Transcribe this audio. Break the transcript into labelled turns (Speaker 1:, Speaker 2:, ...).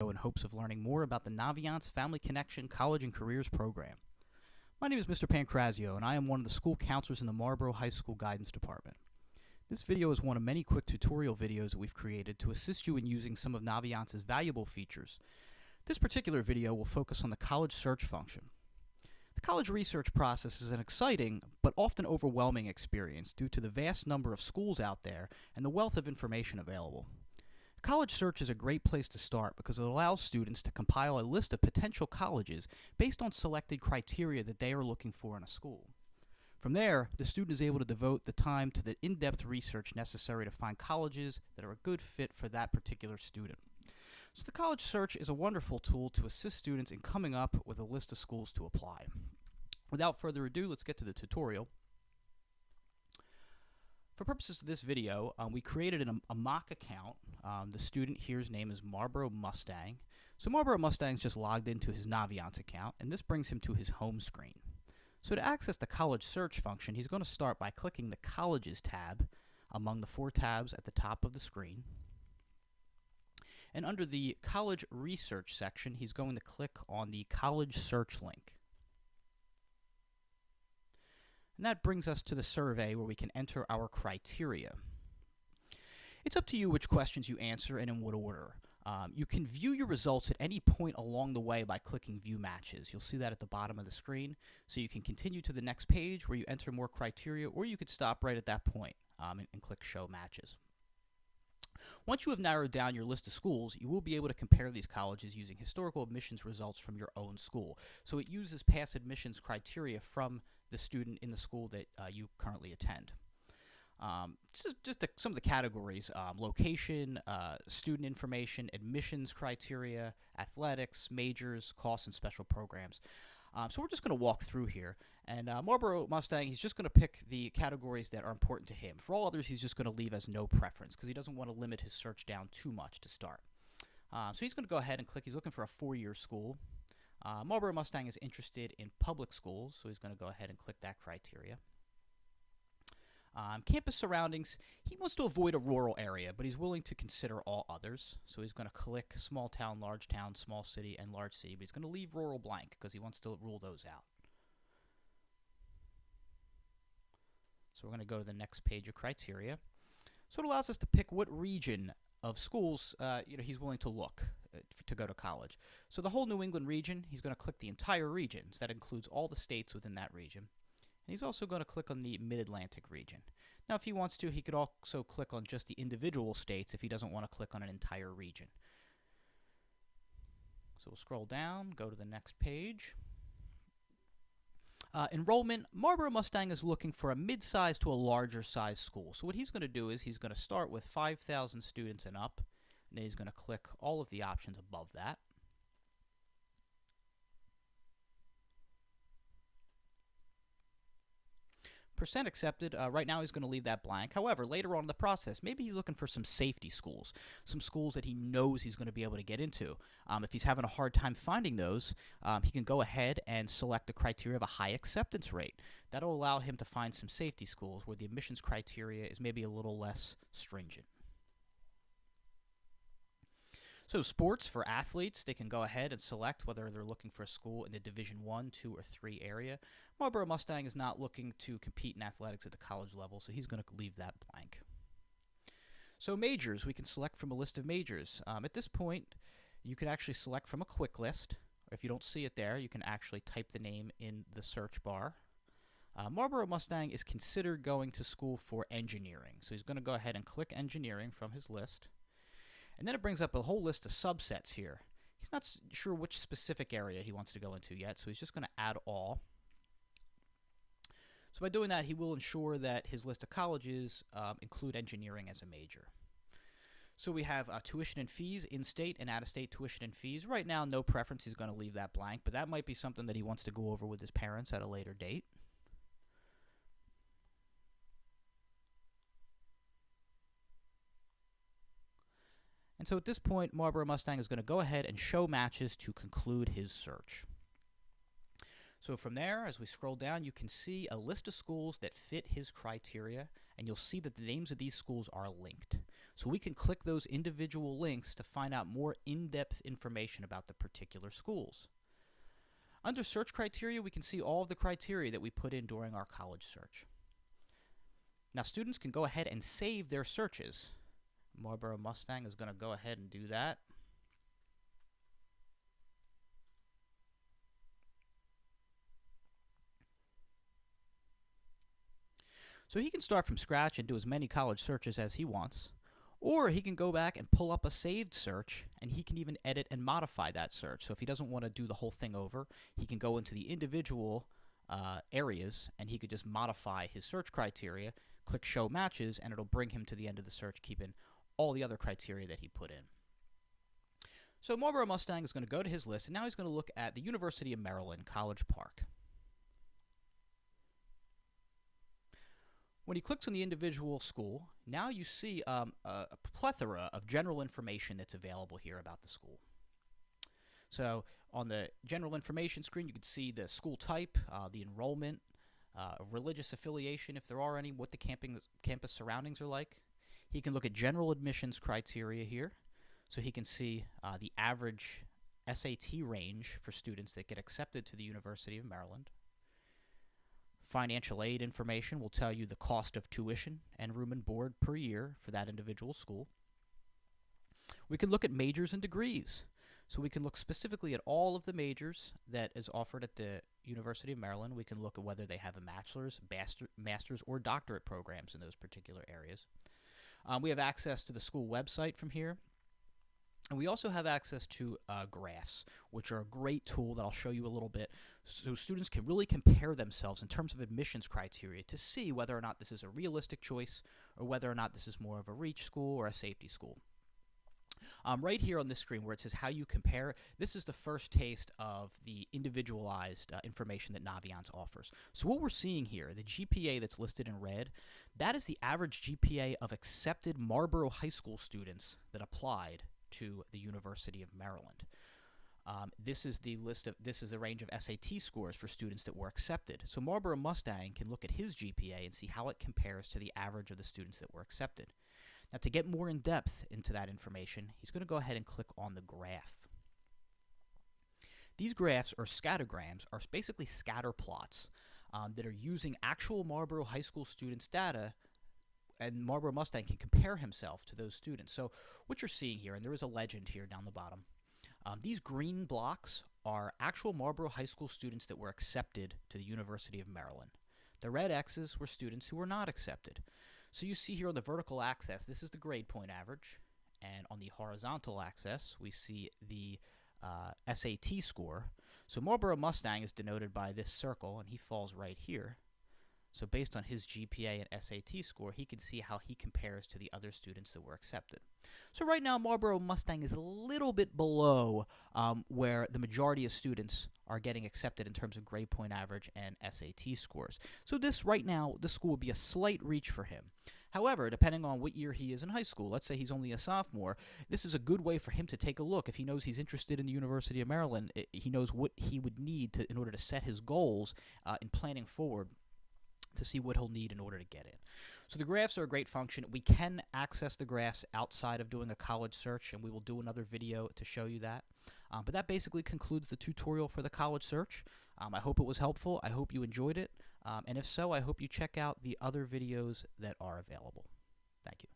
Speaker 1: in hopes of learning more about the Naviance Family Connection College and Careers Program. My name is Mr. Pancrazio, and I am one of the school counselors in the Marlboro High School Guidance Department. This video is one of many quick tutorial videos that we've created to assist you in using some of Naviance's valuable features. This particular video will focus on the college search function. The college research process is an exciting but often overwhelming experience due to the vast number of schools out there and the wealth of information available. College search is a great place to start because it allows students to compile a list of potential colleges based on selected criteria that they are looking for in a school. From there, the student is able to devote the time to the in-depth research necessary to find colleges that are a good fit for that particular student. So the college search is a wonderful tool to assist students in coming up with a list of schools to apply. Without further ado, let's get to the tutorial. For purposes of this video, we created a mock account. The student here's name is Marlboro Mustang. So Marlboro Mustang's just logged into his Naviance account, and this brings him to his home screen. So to access the college search function, he's going to start by clicking the Colleges tab among the 4 tabs at the top of the screen. And under the College Research section, he's going to click on the College Search link. And that brings us to the survey where we can enter our criteria. It's up to you which questions you answer and in what order. You can view your results at any point along the way by clicking View Matches. You'll see that at the bottom of the screen. So you can continue to the next page where you enter more criteria, or you could stop right at that point and click Show Matches. Once you have narrowed down your list of schools, you will be able to compare these colleges using historical admissions results from your own school. So it uses past admissions criteria from the student in the school that you currently attend. Some of the categories: location, student information, admissions criteria, athletics, majors, costs, and special programs. So we're just going to walk through here. And Marlboro Mustang, he's just going to pick the categories that are important to him. For all others, he's just going to leave as no preference because he doesn't want to limit his search down too much to start. So he's going to go ahead and click. He's looking for a 4-year school. Marlboro Mustang is interested in public schools, so he's going to go ahead and click that criteria. Campus surroundings, he wants to avoid a rural area, but he's willing to consider all others. So he's going to click small town, small city, and large city, but he's going to leave rural blank because he wants to rule those out. So we're going to go to the next page of criteria. So it allows us to pick what region of schools he's willing to look to go to college. So the whole New England region, he's going to click the entire region. So that includes all the states within that region. And he's also going to click on the Mid-Atlantic region. Now, if he wants to, he could also click on just the individual states if he doesn't want to click on an entire region. So we'll scroll down, go to the next page. Enrollment, Marlboro Mustang is looking for a mid-sized to a larger size school. So what he's going to do is he's going to start with 5,000 students and up, and then he's going to click all of the options above that. Percent accepted, right now he's going to leave that blank. However, later on in the process, maybe he's looking for some safety schools, some schools that he knows he's going to be able to get into. If he's having a hard time finding those, he can go ahead and select the criteria of a high acceptance rate. That'll allow him to find some safety schools where the admissions criteria is maybe a little less stringent. So sports, for athletes, they can go ahead and select whether they're looking for a school in the Division 1, 2, or 3 area. Marlboro Mustang is not looking to compete in athletics at the college level, so he's going to leave that blank. So majors, we can select from a list of majors. At this point, you can actually select from a quick list. If you don't see it there, you can actually type the name in the search bar. Marlboro Mustang is considered going to school for engineering, so he's going to go ahead and click engineering from his list. And then it brings up a whole list of subsets here. He's not sure which specific area he wants to go into yet, so he's just going to add all. So by doing that, he will ensure that his list of colleges include engineering as a major. So we have tuition and fees, in-state and out-of-state tuition and fees. Right now, no preference. He's going to leave that blank, but that might be something that he wants to go over with his parents at a later date. And so at this point, Marlboro Mustang is going to go ahead and show matches to conclude his search. So from there, as we scroll down, you can see a list of schools that fit his criteria, and you'll see that the names of these schools are linked. So we can click those individual links to find out more in-depth information about the particular schools. Under search criteria, we can see all of the criteria that we put in during our college search. Now students can go ahead and save their searches. Marlboro Mustang is going to go ahead and do that. So he can start from scratch and do as many college searches as he wants, or he can go back and pull up a saved search, and he can even edit and modify that search. So if he doesn't want to do the whole thing over, he can go into the individual areas, and he could just modify his search criteria, click Show Matches, and it'll bring him to the end of the search, keeping all the other criteria that he put in. So Marlboro Mustang is going to go to his list, and now he's going to look at the University of Maryland, College Park. When he clicks on the individual school, now you see a plethora of general information that's available here about the school. So on the general information screen, you can see the school type, the enrollment, religious affiliation, if there are any, what the campus surroundings are like. He can look at general admissions criteria here. So he can see the average SAT range for students that get accepted to the University of Maryland. Financial aid information will tell you the cost of tuition and room and board per year for that individual school. We can look at majors and degrees. So we can look specifically at all of the majors that is offered at the University of Maryland. We can look at whether they have a bachelor's, master's, or doctorate programs in those particular areas. We have access to the school website from here. And we also have access to graphs, which are a great tool that I'll show you a little bit, so students can really compare themselves in terms of admissions criteria to see whether or not this is a realistic choice or whether or not this is more of a reach school or a safety school. Right here on this screen where it says how you compare, this is the first taste of the individualized information that Naviance offers. So what we're seeing here, the GPA that's listed in red, that is the average GPA of accepted Marlboro High School students that applied to the University of Maryland. This is the range of SAT scores for students that were accepted. So Marlboro Mustang can look at his GPA and see how it compares to the average of the students that were accepted. Now to get more in depth into that information, he's going to go ahead and click on the graph. These graphs, or scattergrams, are basically scatter plots that are using actual Marlboro High School students' data, and Marlboro Mustang can compare himself to those students. So what you're seeing here, and there is a legend here down the bottom, these green blocks are actual Marlboro High School students that were accepted to the University of Maryland. The red X's were students who were not accepted. So you see here on the vertical axis, this is the grade point average, and on the horizontal axis, we see the SAT score. So Marlboro Mustang is denoted by this circle, and he falls right here. So based on his GPA and SAT score, he can see how he compares to the other students that were accepted. So right now, Marlboro Mustang is a little bit below where the majority of students are getting accepted in terms of grade point average and SAT scores. So right now, this school would be a slight reach for him. However, depending on what year he is in high school, let's say he's only a sophomore, this is a good way for him to take a look. If he knows he's interested in the University of Maryland, he knows what he would need in order to set his goals in planning forward, to see what he'll need in order to get in. So the graphs are a great function. We can access the graphs outside of doing a college search, and we will do another video to show you that. But that basically concludes the tutorial for the college search. I hope it was helpful. I hope you enjoyed it. And if so, I hope you check out the other videos that are available. Thank you.